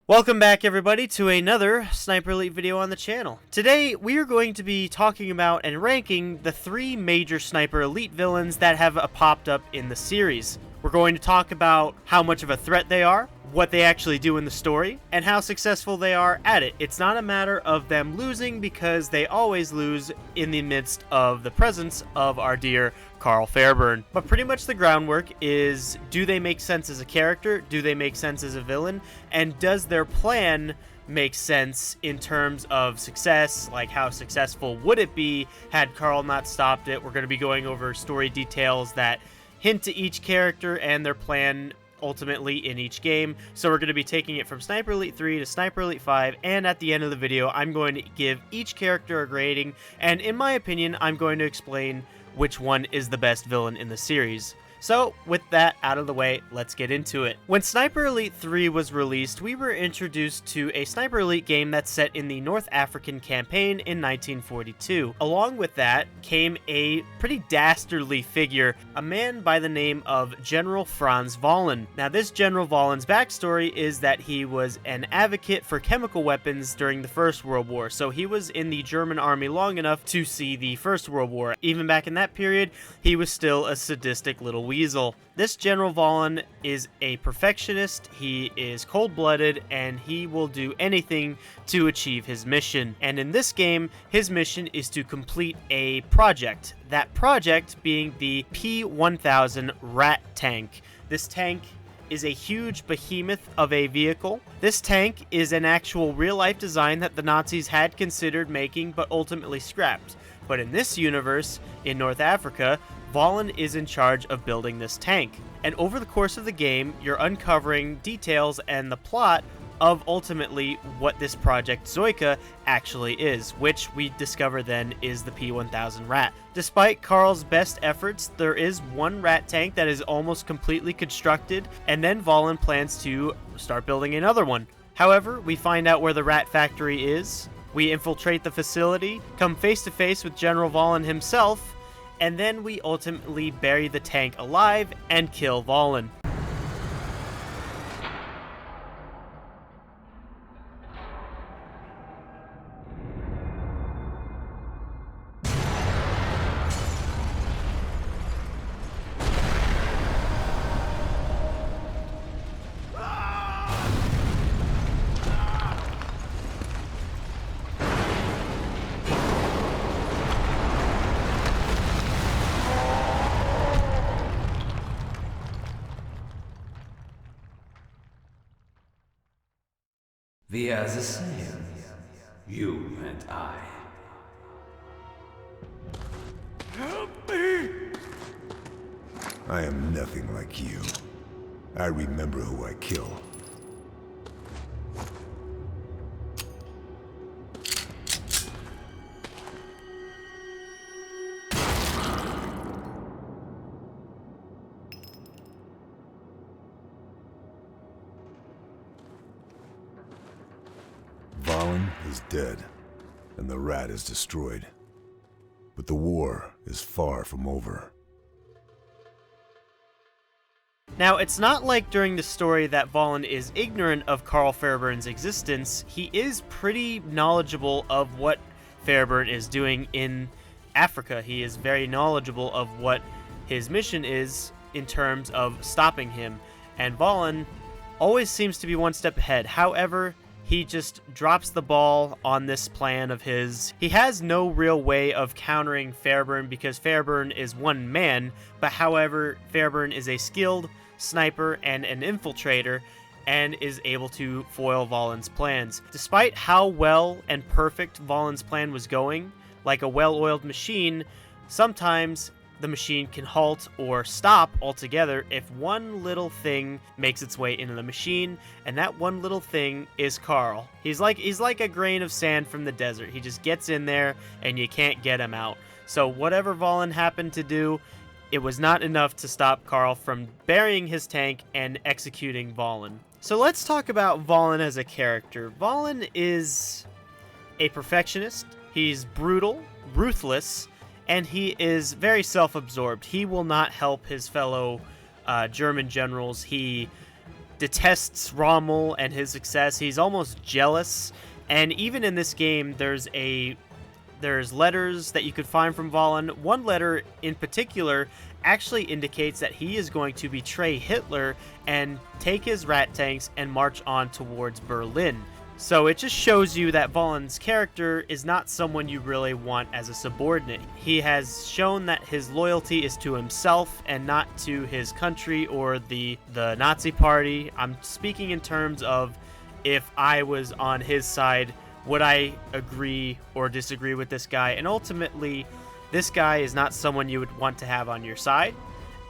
Welcome back everybody to another Sniper Elite video on the channel. Today we are going to be talking about and ranking the three major Sniper Elite villains that have popped up in the series. We're going to talk about how much of a threat they are, what they actually do in the story, and how successful they are at it. It's not a matter of them losing because they always lose in the midst of the presence of our dear Carl Fairburn. But pretty much the groundwork is, do they make sense as a character? Do they make sense as a villain? And does their plan make sense in terms of success? Like, how successful would it be had Carl not stopped it? We're going to be going over story details that hint to each character and their plan ultimately in each game. So we're going to be taking it from Sniper Elite 3 to Sniper Elite 5, and at the end of the video I'm going to give each character a grading, and in my opinion I'm going to explain which one is the best villain in the series. So, with that out of the way, let's get into it. When Sniper Elite 3 was released, we were introduced to a Sniper Elite game that's set in the North African campaign in 1942. Along with that came a pretty dastardly figure, a man by the name of General Franz Vahlen. Now, this General Vahlen's backstory is that he was an advocate for chemical weapons during the First World War, so he was in the German army long enough to see the First World War. Even back in that period, he was still a sadistic little weasel. This General Vahlen is a perfectionist, he is cold-blooded, and he will do anything to achieve his mission. And in this game, his mission is to complete a project. That project being the P-1000 Rat tank. This tank is a huge behemoth of a vehicle. This tank is an actual real-life design that the Nazis had considered making but ultimately scrapped. But in this universe, in North Africa, Vahlen is in charge of building this tank. And over the course of the game, you're uncovering details and the plot of ultimately what this Project Zoika actually is, which we discover then is the P-1000 Rat. Despite Carl's best efforts, there is one rat tank that is almost completely constructed, and then Vahlen plans to start building another one. However, we find out where the rat factory is, we infiltrate the facility, come face to face with General Vahlen himself, and then we ultimately bury the tank alive and kill Vahlen. We are the same, you and I. Help me! I am nothing like you. I remember who I kill. Vahlen is dead, and the rat is destroyed. But the war is far from over. Now, it's not like during the story that Vahlen is ignorant of Carl Fairburn's existence. He is pretty knowledgeable of what Fairburn is doing in Africa. He is very knowledgeable of what his mission is in terms of stopping him. And Vahlen always seems to be one step ahead. However, he just drops the ball on this plan of his. He has no real way of countering Fairburn because Fairburn is one man, but however, Fairburn is a skilled sniper and an infiltrator and is able to foil Vahlen's plans. Despite how well and perfect Vahlen's plan was going, like a well-oiled machine, sometimes the machine can halt or stop altogether if one little thing makes its way into the machine, and that one little thing is Carl. He's like a grain of sand from the desert. He just gets in there and you can't get him out. So whatever Vahlen happened to do, it was not enough to stop Carl from burying his tank and executing Vahlen. So let's talk about Vahlen as a character. Vahlen is a perfectionist. He's brutal, ruthless, and he is very self-absorbed. He will not help his fellow German generals. He detests Rommel and his success. He's almost jealous. And even in this game, there's letters that you could find from Vahlen. One letter in particular actually indicates that he is going to betray Hitler and take his rat tanks and march on towards Berlin. So it just shows you that Vahlen's character is not someone you really want as a subordinate. He has shown that his loyalty is to himself and not to his country or the Nazi party. I'm speaking in terms of, if I was on his side, would I agree or disagree with this guy? And ultimately, this guy is not someone you would want to have on your side.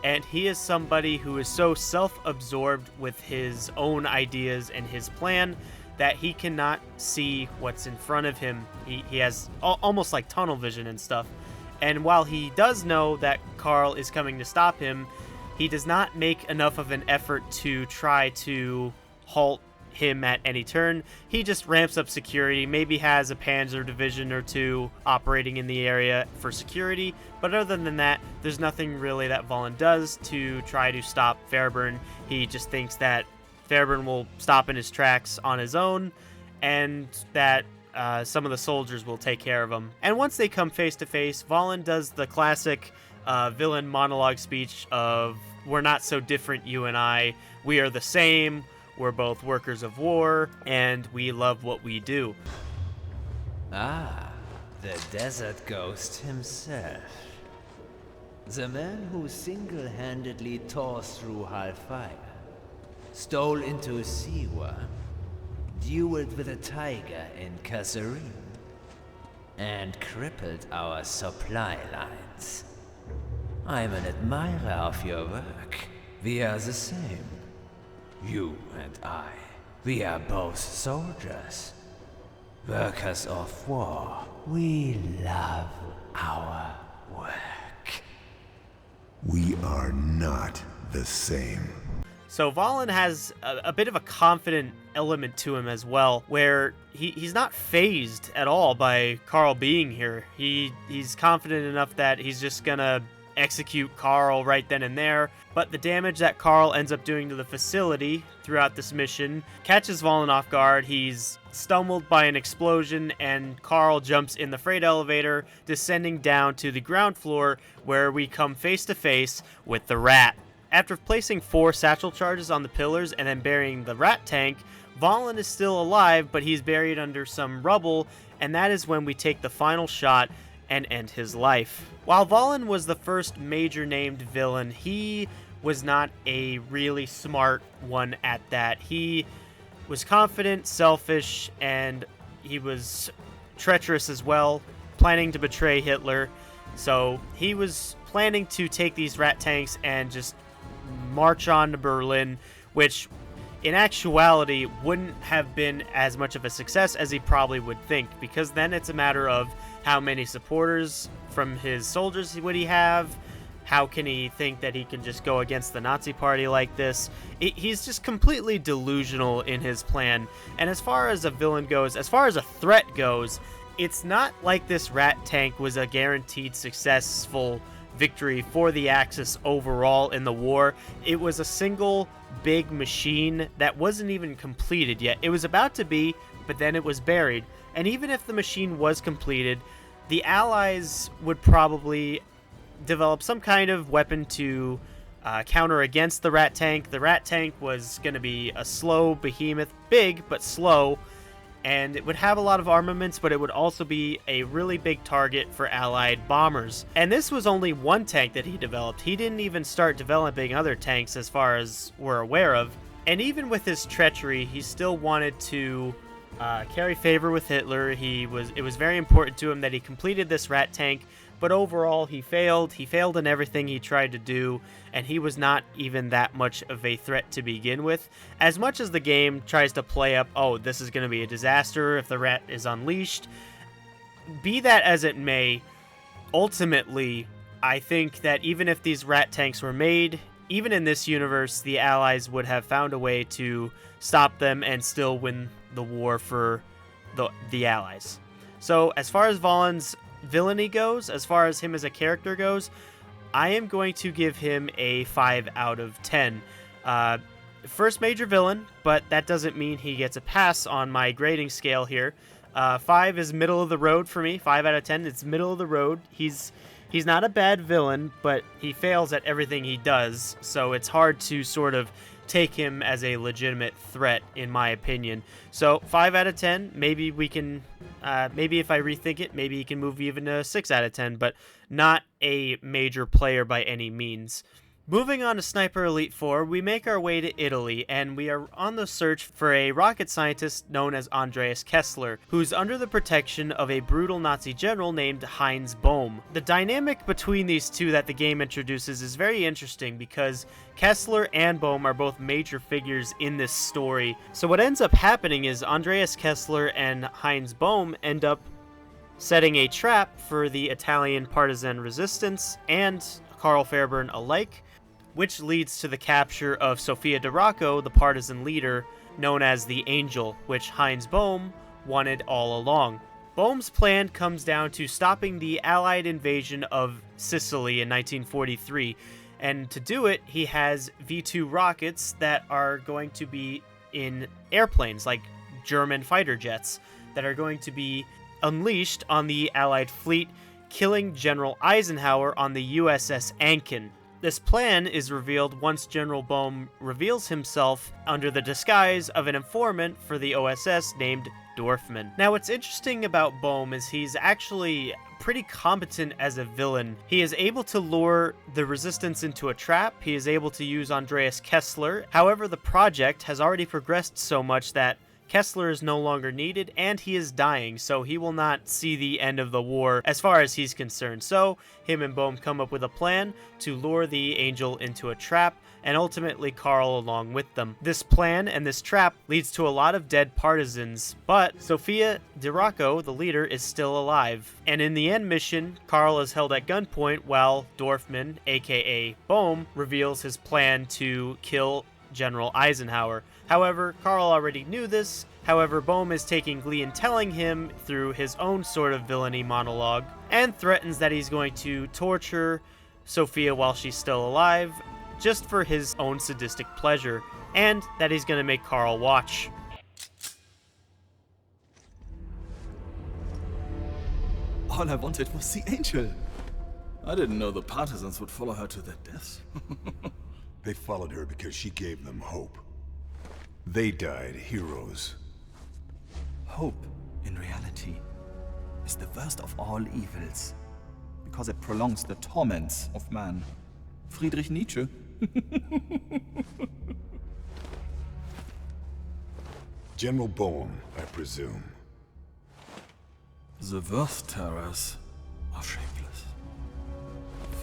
And he is somebody who is so self-absorbed with his own ideas and his plan that he cannot see what's in front of him. He has almost like tunnel vision and stuff. And while he does know that Karl is coming to stop him, he does not make enough of an effort to try to halt him at any turn. He just ramps up security, maybe has a Panzer division or two operating in the area for security, but other than that, there's nothing really that Vahlen does to try to stop Fairburn. He just thinks that Fairburn will stop in his tracks on his own, and that some of the soldiers will take care of him. And once they come face to face, Vahlen does the classic villain monologue speech of, "We're not so different, you and I. We are the same. We're both workers of war, and we love what we do." Ah, the desert ghost himself. The man who single-handedly tore through hellfire, stole into Siwa, dueled with a tiger in Kasserine, and crippled our supply lines. I'm an admirer of your work. We are the same. You and I. We are both soldiers. Workers of war. We love our work. We are not the same. So Vahlen has a bit of a confident element to him as well, where he's not fazed at all by Karl being here. He's confident enough that he's just gonna execute Karl right then and there, but the damage that Karl ends up doing to the facility throughout this mission catches Vahlen off guard. He's stumbled by an explosion, and Karl jumps in the freight elevator, descending down to the ground floor, where we come face to face with the rat. After placing 4 satchel charges on the pillars and then burying the rat tank, Vahlen is still alive, but he's buried under some rubble, and that is when we take the final shot and end his life. While Vahlen was the first major named villain, he was not a really smart one at that. He was confident, selfish, and he was treacherous as well, planning to betray Hitler. So he was planning to take these rat tanks and just march on to Berlin, which in actuality wouldn't have been as much of a success as he probably would think, because then it's a matter of how many supporters from his soldiers would he have. How can he think that he can just go against the Nazi party like this? He's just completely delusional in his plan. And as far as a villain goes, as far as a threat goes, it's not like this rat tank was a guaranteed successful victory for the Axis overall in the war. It was a single big machine that wasn't even completed yet. It was about to be, but then it was buried. And even if the machine was completed, the Allies would probably develop some kind of weapon to counter against the rat tank. The rat tank was going to be a slow behemoth, big but slow, and it would have a lot of armaments, but it would also be a really big target for Allied bombers. And this was only one tank that he developed. He didn't even start developing other tanks as far as we're aware of. And even with his treachery, he still wanted to carry favor with Hitler. It was very important to him that he completed this rat tank, but overall he failed. He failed in everything he tried to do, and he was not even that much of a threat to begin with. As much as the game tries to play up, oh, this is going to be a disaster if the rat is unleashed, be that as it may, ultimately, I think that even if these rat tanks were made, even in this universe, the Allies would have found a way to stop them and still win the war for the Allies. So as far as Vahlen's villainy goes, as far as him as a character goes, I am going to give him a 5 out of 10. first major villain, but that doesn't mean he gets a pass on my grading scale here. 5 is middle of the road for me. 5 out of 10. It's middle of the road. He's not a bad villain, but he fails at everything he does, so it's hard to sort of take him as a legitimate threat, in my opinion. So 5 out of 10. Maybe we can, maybe if I rethink it, maybe he can move even to 6 out of 10, but not a major player by any means. Moving on to Sniper Elite 4, we make our way to Italy, and we are on the search for a rocket scientist known as Andreas Kessler, who's under the protection of a brutal Nazi general named Heinz Bohm. The dynamic between these two that the game introduces is very interesting because Kessler and Bohm are both major figures in this story. So what ends up happening is Andreas Kessler and Heinz Bohm end up setting a trap for the Italian partisan resistance and Karl Fairburn alike, which leads to the capture of Sofia de Rocco, the partisan leader, known as the Angel, which Heinz Bohm wanted all along. Bohm's plan comes down to stopping the Allied invasion of Sicily in 1943, and to do it, he has V-2 rockets that are going to be in airplanes, like German fighter jets, that are going to be unleashed on the Allied fleet, killing General Eisenhower on the USS Ankin. This plan is revealed once General Bohm reveals himself under the disguise of an informant for the OSS named Dorfman. Now, what's interesting about Bohm is he's actually pretty competent as a villain. He is able to lure the resistance into a trap. He is able to use Andreas Kessler. However, the project has already progressed so much that Kessler is no longer needed, and he is dying, so he will not see the end of the war as far as he's concerned. So, him and Bohm come up with a plan to lure the Angel into a trap, and ultimately Karl along with them. This plan and this trap leads to a lot of dead partisans, but Sofia de Rocco, the leader, is still alive. And in the end mission, Karl is held at gunpoint while Dorfman, aka Bohm, reveals his plan to kill General Eisenhower. However, Karl already knew this. However, Bohm is taking glee in telling him through his own sort of villainy monologue, and threatens that he's going to torture Sofia while she's still alive, just for his own sadistic pleasure, and that he's going to make Karl watch. All I wanted was the Angel. I didn't know the partisans would follow her to their deaths. They followed her because she gave them hope. They died heroes. Hope, in reality, is the worst of all evils, because it prolongs the torments of man. Friedrich Nietzsche. General Bohm, I presume. The worst terrors are shapeless,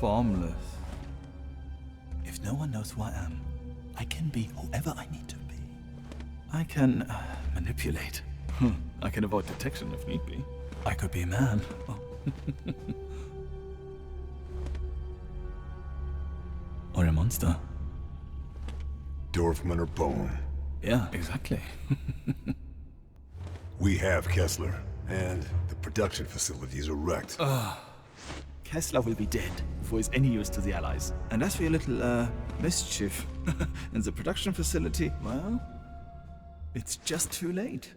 formless. If no one knows who I am, I can be whoever I need to be. I can manipulate. I can avoid detection if need be. I could be a man. Oh. Or a monster. Dorfman or Bohm. Yeah, exactly. We have Kessler, and the production facilities are wrecked. Kessler will be dead before he's any use to the Allies. And as for your little, mischief in the production facility, well, it's just too late.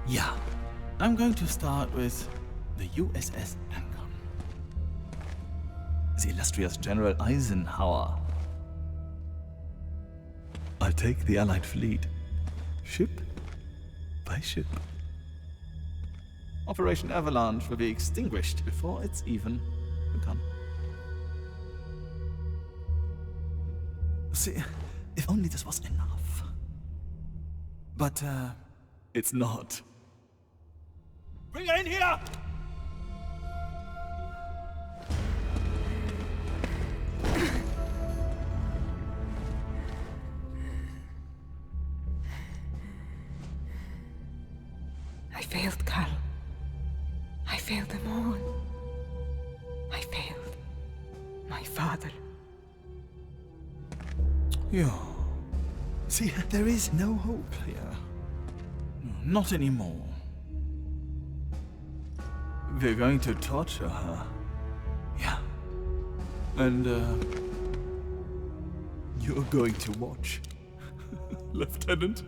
Yeah, I'm going to start with the USS Ankin. The illustrious General Eisenhower. I'll take the Allied fleet, ship by ship. Operation Avalanche will be extinguished before it's even begun. See, if only this was enough. But, it's not. Bring her in here! I failed, Karl. I failed them all. I failed my father. Yeah. See, there is no hope here. Not anymore. We're going to torture her. Yeah. And, You're going to watch, Lieutenant.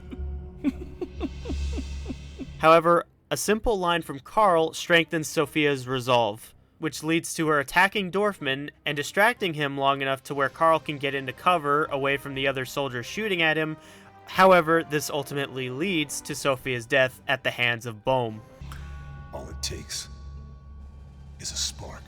However, a simple line from Carl strengthens Sophia's resolve, which leads to her attacking Dorfman and distracting him long enough to where Carl can get into cover away from the other soldiers shooting at him. However, this ultimately leads to Sophia's death at the hands of Bohm. All it takes is a spark.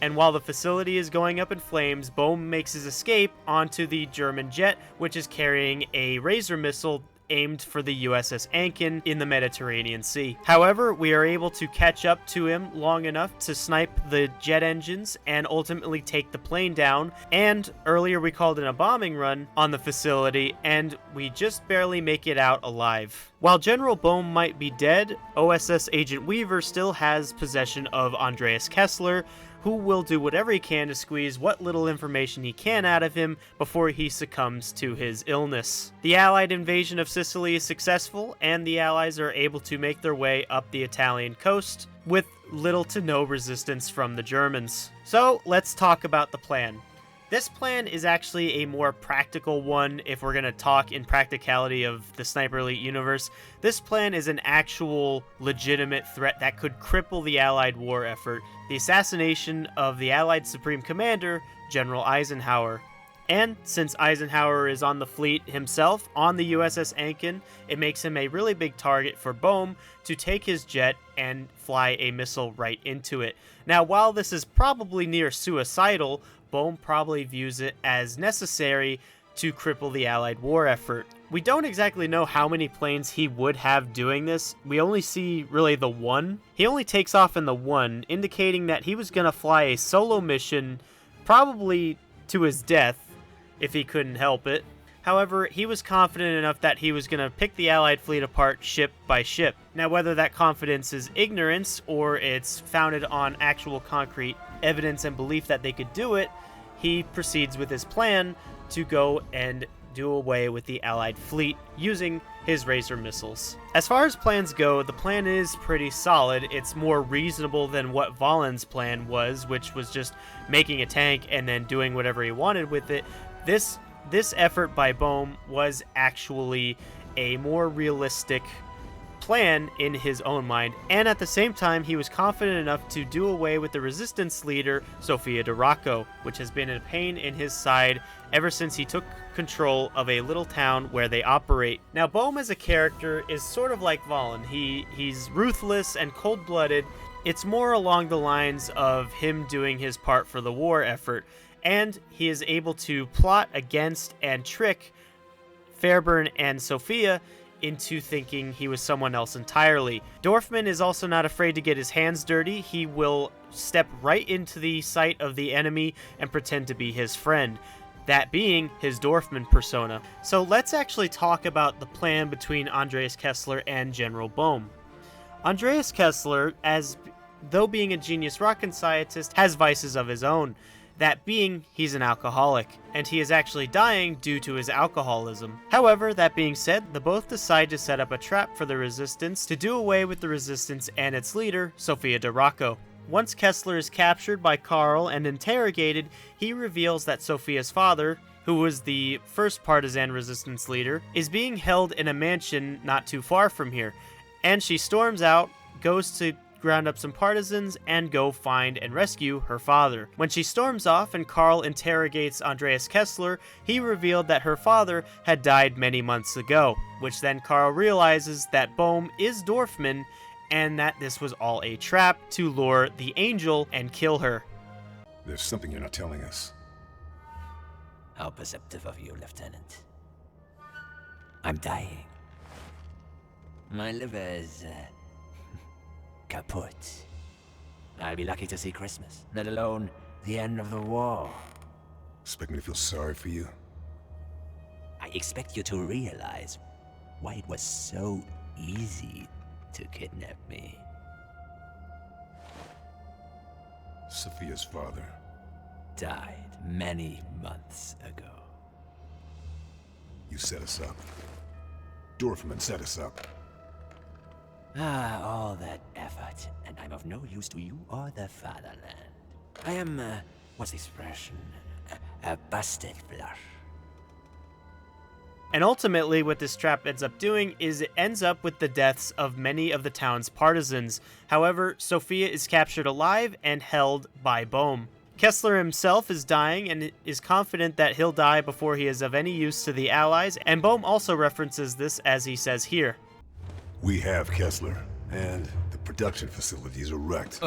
And while the facility is going up in flames, Bohm makes his escape onto the German jet, which is carrying a Razor missile aimed for the USS Ankin in the Mediterranean Sea. However, we are able to catch up to him long enough to snipe the jet engines and ultimately take the plane down. And earlier we called in a bombing run on the facility, and we just barely make it out alive. While General Bohm might be dead, OSS Agent Weaver still has possession of Andreas Kessler, who will do whatever he can to squeeze what little information he can out of him before he succumbs to his illness. The Allied invasion of Sicily is successful, and the Allies are able to make their way up the Italian coast with little to no resistance from the Germans. So let's talk about the plan. This plan is actually a more practical one if we're going to talk in practicality of the Sniper Elite universe. This plan is an actual legitimate threat that could cripple the Allied war effort: the assassination of the Allied Supreme Commander, General Eisenhower. And since Eisenhower is on the fleet himself, on the USS Ankin, it makes him a really big target for Bohm to take his jet and fly a missile right into it. Now, while this is probably near suicidal, Bohm probably views it as necessary to cripple the Allied war effort. We don't exactly know how many planes he would have doing this. We only see really the one. He only takes off in the one, indicating that he was going to fly a solo mission, probably to his death, if he couldn't help it. However, he was confident enough that he was going to pick the Allied fleet apart ship by ship. Now, whether that confidence is ignorance or it's founded on actual concrete evidence and belief that they could do it, he proceeds with his plan to go and do away with the Allied fleet using his Razor missiles. As far as plans go, the plan is pretty solid. It's more reasonable than what Vahlen's plan was, which was just making a tank and then doing whatever he wanted with it. This effort by Bohm was actually a more realistic plan in his own mind, and at the same time he was confident enough to do away with the resistance leader, Sofia de Rocco, which has been a pain in his side ever since he took control of a little town where they operate. Now, Bohm as a character is sort of like Vahlen. He's ruthless and cold-blooded. It's more along the lines of him doing his part for the war effort, and he is able to plot against and trick Fairburn and Sophia into thinking he was someone else entirely. Dorfman is also not afraid to get his hands dirty. He will step right into the sight of the enemy and pretend to be his friend, that being his Dorfman persona. So let's actually talk about the plan between Andreas Kessler and General Bohm. Andreas Kessler, though being a genius rocket scientist, has vices of his own. That being, he's an alcoholic, and he is actually dying due to his alcoholism. However, that being said, the both decide to set up a trap for the Resistance to do away with the Resistance and its leader, Sofia de Rocco. Once Kessler is captured by Carl and interrogated, he reveals that Sophia's father, who was the first partisan Resistance leader, is being held in a mansion not too far from here, and she storms out, goes to ground up some partisans, and go find and rescue her father. When she storms off and Carl interrogates Andreas Kessler, he revealed that her father had died many months ago, which then Carl realizes that Bohm is Dorfman and that this was all a trap to lure the Angel and kill her. There's something you're not telling us. How perceptive of you, Lieutenant. I'm dying. My liver is, kaput. I'll be lucky to see Christmas, let alone the end of the war. Expect me to feel sorry for you? I expect you to realize why it was so easy to kidnap me. Sophia's father. Died many months ago. You set us up. Dorfman set us up. Ah, all that effort, and I'm of no use to you or the fatherland. I am, what's the expression? A busted flush. And ultimately, what this trap ends up doing is it ends up with the deaths of many of the town's partisans. However, Sophia is captured alive and held by Bohm. Kessler himself is dying and is confident that he'll die before he is of any use to the Allies, and Bohm also references this as he says here. We have Kessler, and the production facilities are wrecked.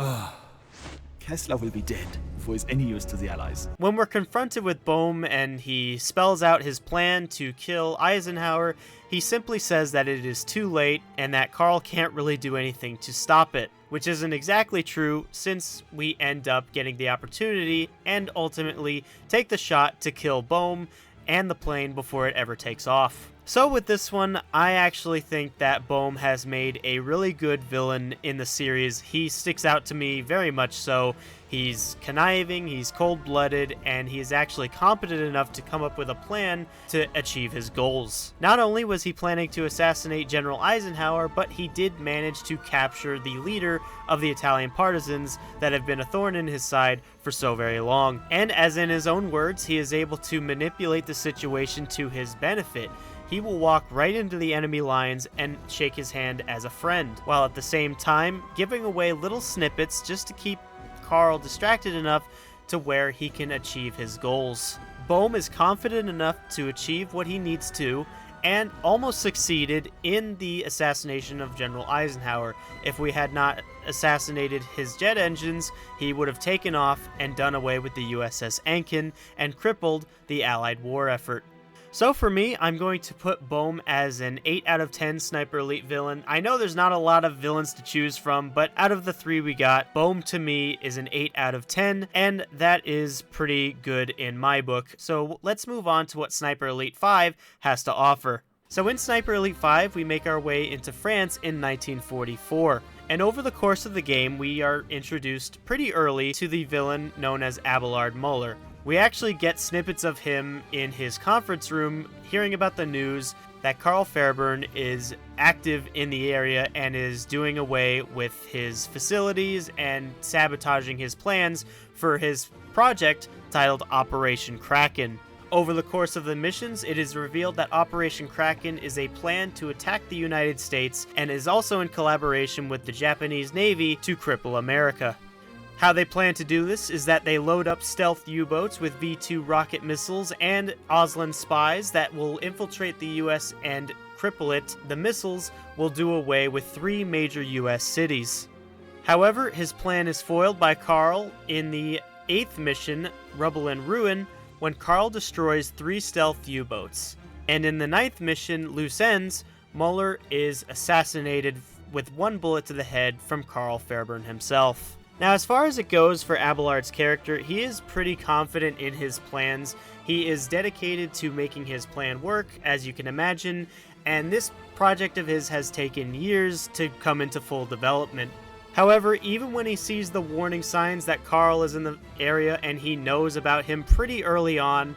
Kessler will be dead before he's any use to the Allies. When we're confronted with Bohm and he spells out his plan to kill Eisenhower, he simply says that it is too late and that Karl can't really do anything to stop it, which isn't exactly true since we end up getting the opportunity and ultimately take the shot to kill Bohm and the plane before it ever takes off. So with this one, I actually think that Bohm has made a really good villain in the series. He sticks out to me very much so. He's conniving, he's cold-blooded, and he is actually competent enough to come up with a plan to achieve his goals. Not only was he planning to assassinate General Eisenhower, but he did manage to capture the leader of the Italian partisans that have been a thorn in his side for so very long. And as in his own words, he is able to manipulate the situation to his benefit. He will walk right into the enemy lines and shake his hand as a friend, while at the same time giving away little snippets just to keep Karl distracted enough to where he can achieve his goals. Bohm is confident enough to achieve what he needs to, and almost succeeded in the assassination of General Eisenhower. If we had not assassinated his jet engines, he would have taken off and done away with the USS Ankin and crippled the Allied war effort. So for me, I'm going to put Bohm as an 8 out of 10 Sniper Elite villain. I know there's not a lot of villains to choose from, but out of the 3 we got, Bohm to me is an 8 out of 10, and that is pretty good in my book. So let's move on to what Sniper Elite 5 has to offer. So in Sniper Elite 5, we make our way into France in 1944. And over the course of the game, we are introduced pretty early to the villain known as Abelard Moller. We actually get snippets of him in his conference room hearing about the news that Karl Fairburn is active in the area and is doing away with his facilities and sabotaging his plans for his project titled Operation Kraken. Over the course of the missions, it is revealed that Operation Kraken is a plan to attack the United States and is also in collaboration with the Japanese Navy to cripple America. How they plan to do this is that they load up stealth U-boats with V-2 rocket missiles and Auslan spies that will infiltrate the US and cripple it. The missiles will do away with 3 major US cities. However, his plan is foiled by Karl in the 8th mission, Rubble and Ruin, when Karl destroys 3 stealth U-boats. And in the 9th mission, Loose Ends, Moller is assassinated with 1 bullet to the head from Karl Fairburn himself. Now, as far as it goes for Abelard's character, he is pretty confident in his plans. He is dedicated to making his plan work, as you can imagine, and this project of his has taken years to come into full development. However, even when he sees the warning signs that Karl is in the area and he knows about him pretty early on,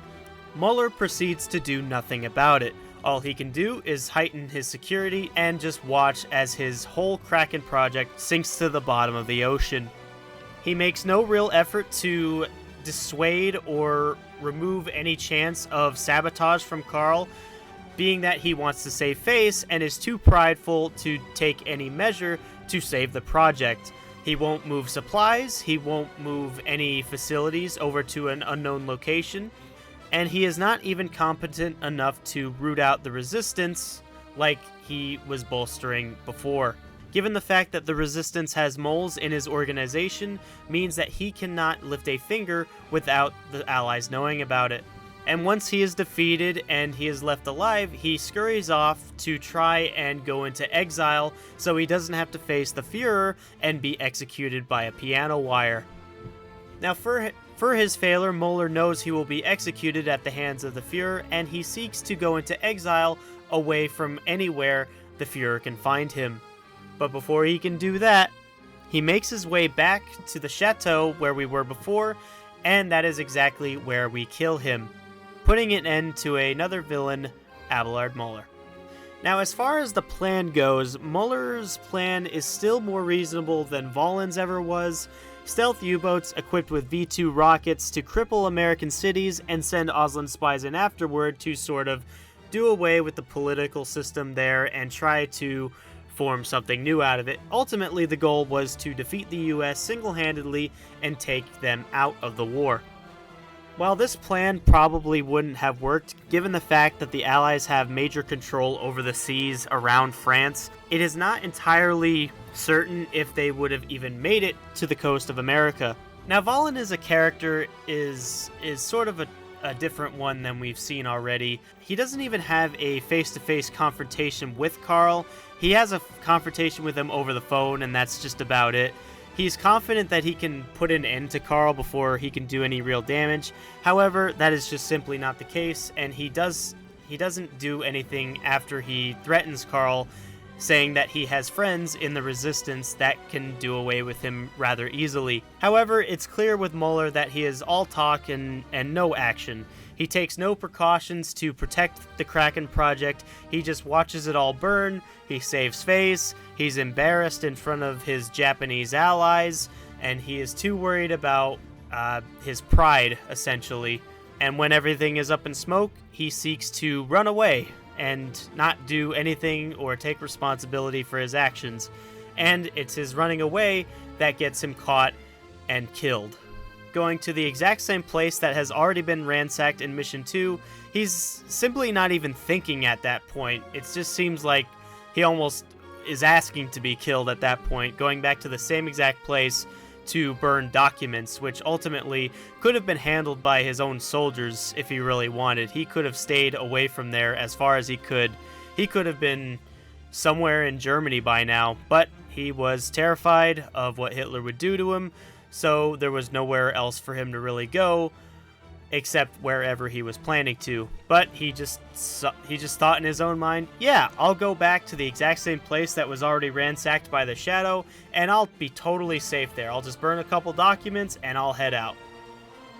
Moller proceeds to do nothing about it. All he can do is heighten his security and just watch as his whole Kraken project sinks to the bottom of the ocean. He makes no real effort to dissuade or remove any chance of sabotage from Karl, being that he wants to save face and is too prideful to take any measure to save the project. He won't move supplies, he won't move any facilities over to an unknown location, and he is not even competent enough to root out the resistance like he was bolstering before. Given the fact that the Resistance has moles in his organization means that he cannot lift a finger without the Allies knowing about it. And once he is defeated and he is left alive, he scurries off to try and go into exile so he doesn't have to face the Führer and be executed by a piano wire. Now for For his failure, Moller knows he will be executed at the hands of the Fuhrer, and he seeks to go into exile away from anywhere the Fuhrer can find him. But before he can do that, he makes his way back to the chateau where we were before, and that is exactly where we kill him, putting an end to another villain, Abelard Moller. Now, as far as the plan goes, Moller's plan is still more reasonable than Vahlen's ever was. Stealth U-boats equipped with V-2 rockets to cripple American cities and send Auslan spies in afterward to sort of do away with the political system there and try to form something new out of it. Ultimately, the goal was to defeat the US single-handedly and take them out of the war. While this plan probably wouldn't have worked, given the fact that the Allies have major control over the seas around France, it is not entirely certain if they would have even made it to the coast of America. Now, Vahlen as a character is sort of a different one than we've seen already. He doesn't even have a face-to-face confrontation with Karl. He has a confrontation with him over the phone, and that's just about it. He's confident that he can put an end to Karl before he can do any real damage. However, that is just simply not the case, and he doesn't do anything after he threatens Karl, saying that he has friends in the Resistance that can do away with him rather easily. However, it's clear with Moller that he is all talk and no action. He takes no precautions to protect the Kraken project. He just watches it all burn. He saves face. He's embarrassed in front of his Japanese allies, and he is too worried about his pride, essentially. And when everything is up in smoke, he seeks to run away and not do anything or take responsibility for his actions. And it's his running away that gets him caught and killed. Going to the exact same place that has already been ransacked in Mission 2, he's simply not even thinking at that point. It just seems like he almost is asking to be killed at that point, going back to the same exact place to burn documents, which ultimately could have been handled by his own soldiers if he really wanted. He could have stayed away from there as far as he could. He could have been somewhere in Germany by now, but he was terrified of what Hitler would do to him, so there was nowhere else for him to really go except wherever he was planning to. But he just thought in his own mind, yeah, I'll go back to the exact same place that was already ransacked by the Shadow, and I'll be totally safe there. I'll just burn a couple documents and I'll head out.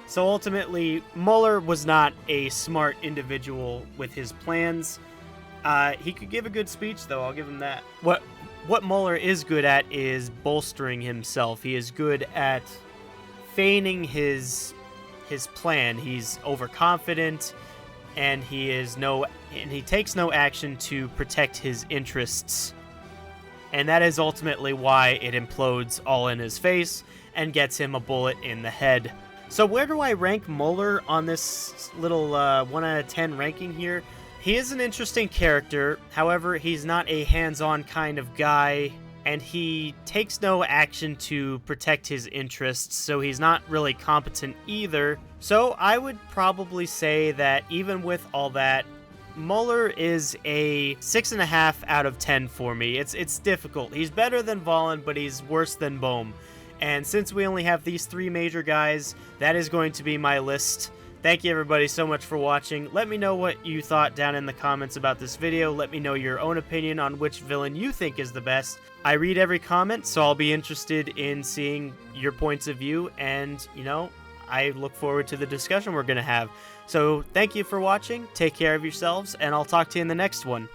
So ultimately, Moller was not a smart individual with his plans. He could give a good speech, though, I'll give him that. What Moller is good at is bolstering himself. He is good at feigning his plan. He's overconfident, and he takes no action to protect his interests. And that is ultimately why it implodes all in his face and gets him a bullet in the head. So where do I rank Moller on this little 1 out of 10 ranking here? He is an interesting character, however, he's not a hands-on kind of guy, and he takes no action to protect his interests, so he's not really competent either. So I would probably say that even with all that, Moller is a 6.5 out of 10 for me. It's difficult. He's better than Vahlen, but he's worse than Bohm. And since we only have these 3 major guys, that is going to be my list. Thank you everybody so much for watching. Let me know what you thought down in the comments about this video. Let me know your own opinion on which villain you think is the best. I read every comment, so I'll be interested in seeing your points of view, and, you know, I look forward to the discussion we're going to have. So thank you for watching, take care of yourselves, and I'll talk to you in the next one.